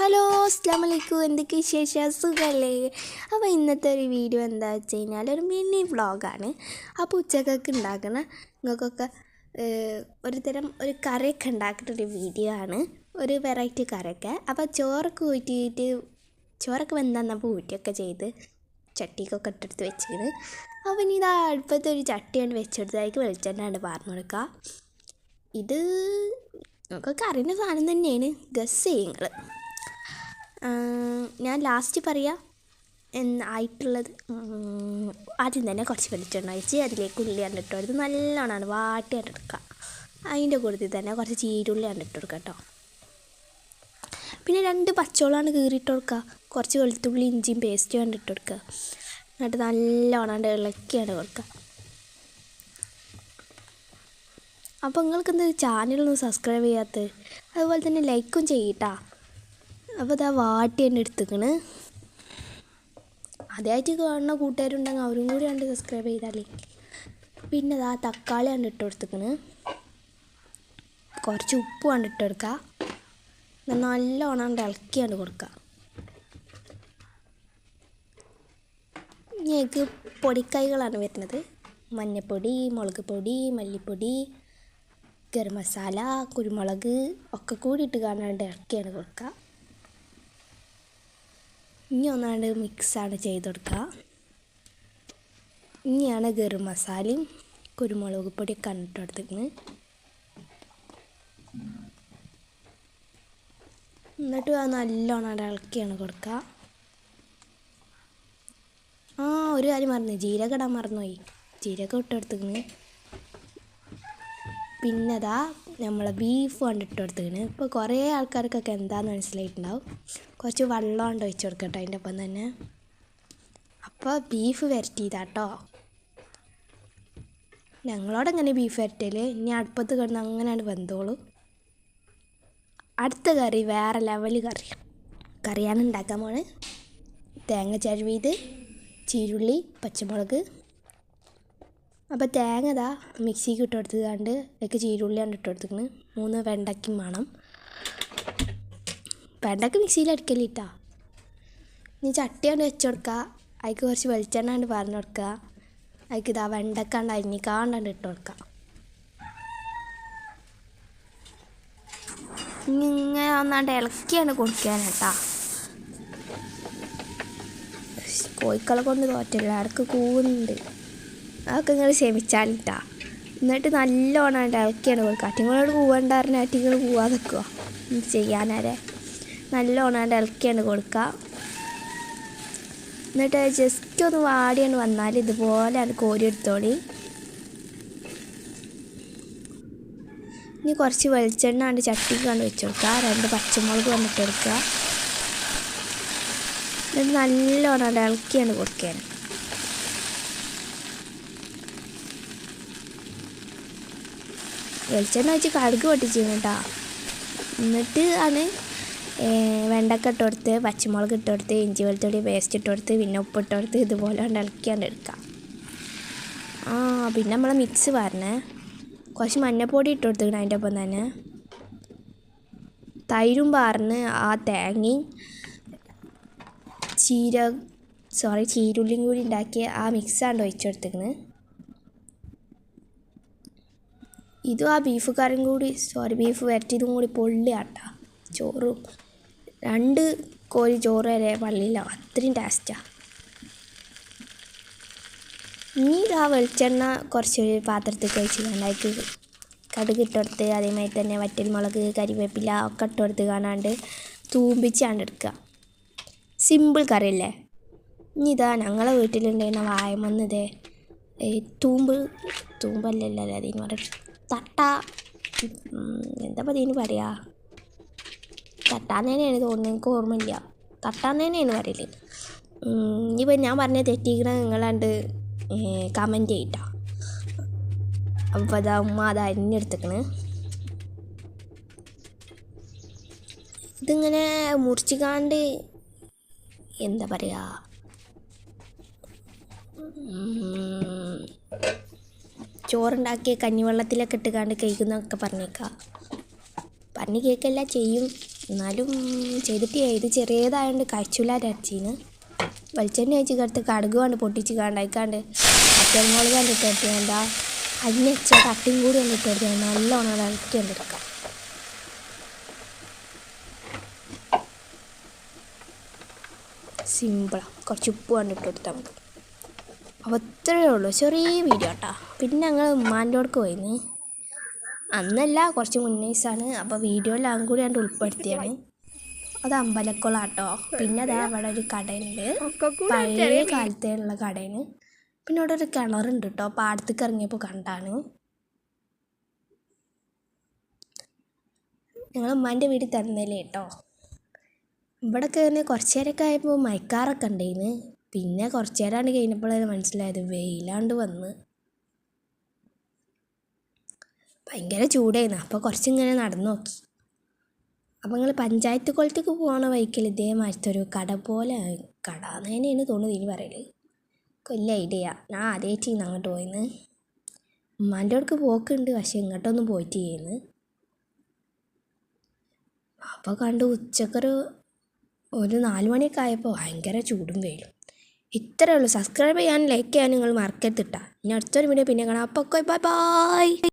Hello അസ്സലാമലൈക്കും, എന്തൊക്കെ വിശേഷം? സുഖമല്ലേ? അപ്പോൾ ഇന്നത്തെ ഒരു വീഡിയോ എന്താ വെച്ച് കഴിഞ്ഞാൽ ഒരു മിനി വ്ളോഗാണ്. അപ്പോൾ ഉച്ചക്കൊക്കെ ഉണ്ടാക്കുന്ന നിങ്ങൾക്കൊക്കെ ഒരു കറിയൊക്കെ ഉണ്ടാക്കിയിട്ടൊരു വീഡിയോ ആണ്, ഒരു വെറൈറ്റി കറിയൊക്കെ. അപ്പോൾ ചോറൊക്കെ വെന്തന്നപ്പോൾ ഊറ്റിയൊക്കെ ചെയ്ത് ചട്ടിക്കൊക്കെ ഇട്ടെടുത്ത് വെച്ചിരുന്നു. അപ്പോൾ ഇനി ഇതാ അടുപ്പത്ത് ഒരു ചട്ടിയാണ് വെച്ചെടുത്തതായിട്ട് വെളിച്ചെണ്ണ പറഞ്ഞു കൊടുക്കുക. ഇത് നമുക്കൊക്കെ അറിയുന്ന സാധനം തന്നെയാണ്, ഗസ് ചെയ്യുന്നത്. ഞാൻ ലാസ്റ്റ് പറയാം ആയിട്ടുള്ളത്. ആദ്യം തന്നെ കുറച്ച് വെളിച്ചെണ്ണ ഒഴിച്ച് അതിലേക്ക് ഉള്ളി കണ്ടിട്ട് കൊടുത്ത് നല്ലോണം വാട്ടി കണ്ടെടുക്കുക. അതിൻ്റെ കൂട്ടത്തിൽ തന്നെ കുറച്ച് ചീരുള്ളി കണ്ടിട്ട് കൊടുക്കുക കേട്ടോ. പിന്നെ 2 പച്ചമുളകാണ് കീറിയിട്ട് കൊടുക്കുക. കുറച്ച് വെളുത്തുള്ളി ഇഞ്ചിയും പേസ്റ്റ് കണ്ടിട്ട് കൊടുക്കുക. എന്നിട്ട് നല്ലോണം ഇളക്കിയാണ് കൊടുക്കുക. അപ്പോൾ നിങ്ങൾക്ക് എന്താ ചാനലൊന്നും സബ്സ്ക്രൈബ് ചെയ്യാത്തത്? അതുപോലെ തന്നെ ലൈക്കും ചെയ്യട്ടാ. അപ്പോൾ ഇതാ വാട്ടി തന്നെ എടുത്തേക്കണ്. ആദ്യമായിട്ട് കാണുന്ന കൂട്ടുകാരുണ്ടെങ്കിൽ അവരും കൂടി കണ്ട് സബ്സ്ക്രൈബ് ചെയ്താലേ. പിന്നെ ഇതാ തക്കാളി കണ്ട് ഇട്ട് കൊടുത്തേക്കണ്. കുറച്ച് ഉപ്പ് കണ്ടിട്ട് കൊടുക്കുക. നല്ലോണം ഇളക്കിയാണ് കൊടുക്കുക. ഞങ്ങൾക്ക് പൊടിക്കൈകളാണ് വരുന്നത്. മഞ്ഞൾപ്പൊടി, മുളക് പൊടി, മല്ലിപ്പൊടി, ഗരം മസാല, കുരുമുളക് ഒക്കെ കൂടി ഇട്ട് കാണാണ്ട് ഇളക്കിയാണ് കൊടുക്കുക. ഇനി ഒന്നാണ്ട് മിക്സാണ് ചെയ്ത് കൊടുക്കുക. ഇനിയാണ് ഗരം മസാലയും കുരുമുളക് പൊടിയൊക്കെ ഇട്ട് കൊടുത്തിരിക്കുന്നത്. എന്നിട്ട് നല്ലോണം ഇളക്കിയാണ് കൊടുക്കുക. ഒരു കാര്യം മറന്നു, ജീരകം ഇടാൻ മറന്നുപോയി. ജീരകം ഇട്ടെടുത്തിരിക്കുന്നത്. പിന്നെ അതാ നമ്മളെ ബീഫ് കണ്ടിട്ട് കൊടുത്തിരിക്കുന്നത്. ഇപ്പോൾ കുറേ ആൾക്കാർക്കൊക്കെ എന്താണെന്ന് മനസ്സിലായിട്ടുണ്ടാവും. കുറച്ച് വെള്ളം കൊണ്ട് ഒഴിച്ച് കൊടുക്കട്ടെ അതിൻ്റെ ഒപ്പം തന്നെ. അപ്പോൾ ബീഫ് വരട്ടിയതാട്ടോ. ഞങ്ങളോടെങ്ങനെ ബീഫ് വരട്ടൽ, ഇനി അടുപ്പത്ത് കിടന്ന് അങ്ങനെയാണ് വെന്തോളൂ. അടുത്ത കറി വേറെ ലെവൽ കറിയാണ് ഉണ്ടാക്കാൻ പോണ്. തേങ്ങ ചിരവിയത്, ചീരുള്ളി, പച്ചമുളക്. അപ്പോൾ തേങ്ങ ഇതാ മിക്സിക്ക് ഇട്ട് കൊടുത്തുകൊണ്ട് അതിലേക്ക് ചീരുള്ളിയാണ് ഇട്ട് കൊടുത്തിരിക്കുന്നത്. 3 വെണ്ടയ്ക്കും വേണം. വെണ്ടയ്ക്ക് മിക്സിയിൽ അടിക്കലിട്ടാ. ഇനി ചട്ടിയാണ് വെച്ച് കൊടുക്കുക. അതിലേക്ക് കുറച്ച് വെളിച്ചെണ്ണ കൊണ്ട് പറഞ്ഞു കൊടുക്കുക. അതിലേക്ക് ഇതാ വെണ്ടക്കാണ്ട് അരിഞ്ഞിക്കാണ്ടാണ്ട് ഇട്ട് കൊടുക്കുക. ഇങ്ങനെ ഒന്നാണ്ട് ഇളക്കിയാണ് കൊടുക്കാനേട്ടാ. കോഴിക്കളെ കൊണ്ട് തോറ്റില്ല, ഇടക്ക് കൂവുന്നുണ്ട്. അതൊക്കെ നിങ്ങൾ ക്ഷമിച്ചാലിട്ടാ. എന്നിട്ട് നല്ലോണം ഇളക്കിയാണ് കൊടുക്കുക. അറ്റിങ്ങളോട് കൂവണ്ട പറഞ്ഞാൽ അറ്റിങ്ങൾ കൂവാതെ നിൽക്കുക. ചെയ്യാനാരെ നല്ലോണം ഇളക്കിയാണ് കൊടുക്കുക. എന്നിട്ട് ജസ്റ്റ് ഒന്ന് വാടിയാണ് വന്നാൽ ഇതുപോലെ അത് കോരിയെടുത്തോളി. ഇനി കുറച്ച് വെളിച്ചെണ്ണ കണ്ട് ചട്ടിക്ക് കണ്ട് വെച്ച് കൊടുക്കുക. 2 പച്ചമുളക് വന്നിട്ട് കൊടുക്കുക. എന്നിട്ട് നല്ലോണം ഇളക്കിയാണ് കൊടുക്കാൻ. വെളിച്ചെണ്ണ വെച്ച് കടുക് പൊട്ടിച്ചിരുന്നു കേട്ടോ. എന്നിട്ട് ആണ് വെണ്ടക്ക ഇട്ട് കൊടുത്ത്, പച്ചമുളക് ഇട്ട് കൊടുത്ത്, ഇഞ്ചി വെളുത്തുള്ളി പേസ്റ്റ് ഇട്ട് കൊടുത്ത്, പിന്നെ ഉപ്പിട്ട് കൊടുത്ത് ഇതുപോലെ ഇളക്കിയാണ്ട് എടുക്കാം. പിന്നെ നമ്മൾ മിക്സ് പറഞ്ഞേ കുറച്ച് മഞ്ഞൾപ്പൊടി ഇട്ട് കൊടുത്തിരിക്കണം. അതിൻ്റെ ഒപ്പം തന്നെ തൈരും പറഞ്ഞ് ആ തേങ്ങയും ചീരുള്ളിയും കൂടി ഉണ്ടാക്കിയ ആ മിക്സാണ്ട് ഒഴിച്ചെടുത്തിരിക്കുന്നത്. ഇതും ആ ബീഫ് കറിയും കൂടി ബീഫ് വരട്ടിയതും കൂടി പൊള്ളിയാട്ടാ. ചോറും 2 കോരി ചോറ് വരെ പള്ളിയില്ല, അത്രയും ടേസ്റ്റാണ്. ഇനി ആ വെളിച്ചെണ്ണ കുറച്ച് പാത്രത്തിൽ കഴിച്ച് കണ്ടായിട്ട് കടുക് ഇട്ടെടുത്ത് അതേമാതിരി തന്നെ വറ്റൽമുളക്, കരിവേപ്പില ഒക്കെ ഇട്ടെടുത്ത് കാണാണ്ട് തൂമ്പിച്ചാണ്ട് എടുക്കുക. സിമ്പിൾ കറിയല്ലേ. ഇനി ഇതാ ഞങ്ങളെ വീട്ടിലുണ്ടായിരുന്ന വായമന്നത് തൂമ്പല്ലല്ലോ അതിന് പറയുക, തട്ട, എന്താ ഇതിന് പറയുക, തട്ടാന്നേനെയാണ് തോന്നുന്നത്, എനിക്ക് ഓർമ്മയില്ല. തട്ടാന്നേനെയാണ് പറയൽ. ഇനിയിപ്പോൾ ഞാൻ പറഞ്ഞ തെറ്റിക്കണ നിങ്ങളാണ്ട് കമൻറ്റ് ചെയ്യട്ടോ. അപ്പോൾ അതാ ഉമ്മ അത് അരിഞ്ഞെടുത്തേക്കണ്. ഇതിങ്ങനെ മുറിച്ചിക്കാണ്ട് എന്താ പറയുക, ചോറുണ്ടാക്കിയ കഞ്ഞിവെള്ളത്തിലൊക്കെ ഇട്ടുകാണ്ട് കഴിക്കുന്നതൊക്കെ പറഞ്ഞേക്കാം. പറഞ്ഞ് കേൾക്കല്ല ചെയ്യും. എന്നാലും ചെയ്തിട്ട് ഇത് ചെറിയതായതുകൊണ്ട് കഴിച്ചില്ലാതെ അരച്ചീന്. വെളിച്ചെണ്ണ ഒഴിച്ച് കടുക് കൊണ്ട് പൊട്ടിച്ച് കണ്ടായിക്കാണ്ട് അച്ചമുളക് കണ്ടിട്ട് എന്താ അരിഞ്ഞ് വെച്ച തട്ടിയും കൂടി കണ്ടിട്ട് എടുത്ത് നല്ലോണം ഇളക്കി കണ്ടെടുക്കാം. സിമ്പിളാണ്. കുറച്ച് ഉപ്പ് കണ്ടിട്ട് കൊടുത്താൽ മതി. അപ്പോൾ ഇത്രയേ ഉള്ളൂ, ചെറിയ വീഡിയോ കേട്ടോ. പിന്നെ ഞങ്ങൾ ഉമ്മാൻ്റെ അടുക്ക് പോയിന്, അന്നല്ല കുറച്ച് മുന്നേസാണ്. അപ്പോൾ വീഡിയോയിലും കൂടി ഞാൻ ഉൾപ്പെടുത്തിയാണ്. അത് അമ്പലക്കുളാട്ടോ. പിന്നെ അതാ അവിടെ ഒരു കടയുണ്ട്, പഴയ കാലത്തേയുള്ള കടയാണ്. പിന്നെ അവിടെ ഒരു കിണറുണ്ട് കേട്ടോ, പാടത്തേക്ക് ഇറങ്ങിയപ്പോൾ കണ്ടാണ്. ഞങ്ങൾ ഉമ്മാൻ്റെ വീട്ടിൽ തന്നല്ലേ കേട്ടോ. ഇവിടെയൊക്കെ തന്നെ കുറച്ച് നേരമൊക്കെ ആയപ്പോൾ മയക്കാറൊക്കെ ഉണ്ടായിന്. പിന്നെ കുറച്ച് നേരമാണ് കഴിഞ്ഞപ്പോഴാണ് മനസ്സിലായത് വെയിലാണ്ട് വന്ന് ഭയങ്കര ചൂടായിരുന്നു. അപ്പോൾ കുറച്ചിങ്ങനെ നടന്നു നോക്കി. അപ്പോൾ നിങ്ങൾ പഞ്ചായത്ത് കുളത്തേക്ക് പോകുന്ന വഴിക്കൽ ഇതേമാതിരത്തെ ഒരു കട പോലെ, കട എന്ന് തന്നെയാണ് തോന്നുന്നത് ഇനി പറയൽ. കൊല്ല ഐഡിയ. ഞാൻ ആദ്യമായിട്ട് അങ്ങോട്ട് പോയിന്ന്. ഉമ്മാൻ്റെ അടുക്ക് പോക്കുണ്ട്, പക്ഷെ ഇങ്ങോട്ടൊന്നും പോയിട്ട് ചെയ്യുന്നു. അപ്പോൾ കണ്ട് ഉച്ചക്കൊരു 4 മണിയൊക്കെ ആയപ്പോൾ ഭയങ്കര ചൂടും വെയിലും. ഇത്രയേ ഉള്ളൂ. സബ്സ്ക്രൈബ് ചെയ്യാനും ലൈക്ക് ചെയ്യാനും നിങ്ങൾ മറക്കരുത് കേട്ടോ. ഇനി അടുത്തൊരു വീഡിയോ പിന്നെ കാണാം. അപ്പോൾ ബൈ ബൈ.